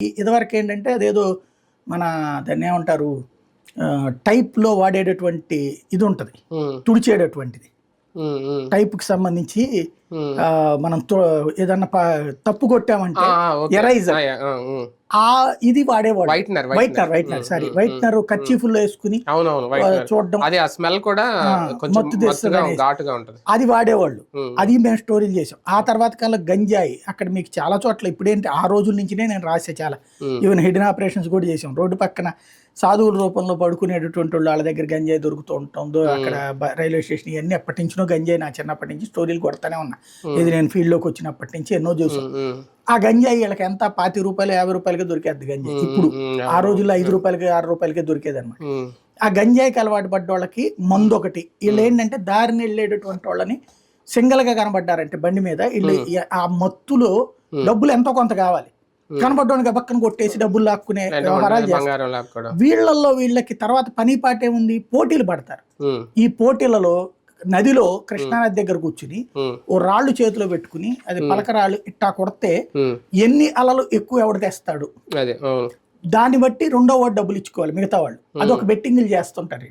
ఇదివరకు ఏంటంటే అదేదో మన దాన్ని ఏమంటారు టైప్లో వాడేటటువంటి ఇది ఉంటుంది, తుడిచేటటువంటిది టైప్కి సంబంధించి మనం ఏదన్నా తప్పు కొట్టామంటే ఎరైజర్ ఇది వాడేవాడు. వైట్నర్ సారీ వైట్నర్ కర్చీఫుల్లో వేసుకుని చూడడం, అది వాడేవాళ్ళు. అది మేము స్టోరీలు చేసాం. ఆ తర్వాత కాలం గంజాయి అక్కడ మీకు చాలా చోట్ల ఇప్పుడేంటి ఆ రోజుల నుంచినే నేను రాసే చాలా ఈవెన్ హిడెన్ ఆపరేషన్స్ కూడా చేసాం. రోడ్డు పక్కన సాధువుల రూపంలో పడుకునేటటువంటి వాళ్ళు వాళ్ళ దగ్గర గంజాయి దొరుకుతూ ఉంటుందో అక్కడ రైల్వే స్టేషన్ ఇవన్నీ ఎప్పటి నుంచినో గంజాయి నా చిన్నప్పటి నుంచి స్టోరీలు కొడతానే ఉన్నా. ఇది నేను ఫీల్డ్లోకి వచ్చినప్పటి నుంచి ఎన్నో చూసాం. ఆ గంజాయి వీళ్ళకి ఎంత 40 రూపాయలు 50 రూపాయలకే దొరికేది గంజాయి. ఇప్పుడు ఆ రోజుల్లో 5 రూపాయలకి 6 రూపాయలకే దొరికేది అనమాట. ఆ గంజాయికి అలవాటు పడ్డ వాళ్ళకి మందు ఒకటి. వీళ్ళు ఏంటంటే దారిని వెళ్ళేటటువంటి వాళ్ళని సింగల్గా కనబడ్డారంటే బండి మీద వీళ్ళు ఆ మత్తులో డబ్బులు ఎంతో కొంత కావాలి, కనబడ్డానికి పక్కన కొట్టేసి డబ్బులు లాక్కునే వ్యవహారాలు చేస్తారు. వీళ్ళకి తర్వాత పని పాటే ఉంది, పోటీలు పడతారు. ఈ పోటీలలో నదిలో కృష్ణానది దగ్గర కూర్చుని ఓ రాళ్ళు చేతిలో పెట్టుకుని అది పలకరాళ్ళు ఇట్టా కొడితే ఎన్ని అలలు ఎక్కువ ఎవడు తెస్తాడు దాన్ని బట్టి రెండో వాడు డబ్బులు ఇచ్చుకోవాలి మిగతా వాళ్ళు. అదొక బెట్టింగ్లు చేస్తుంటారు.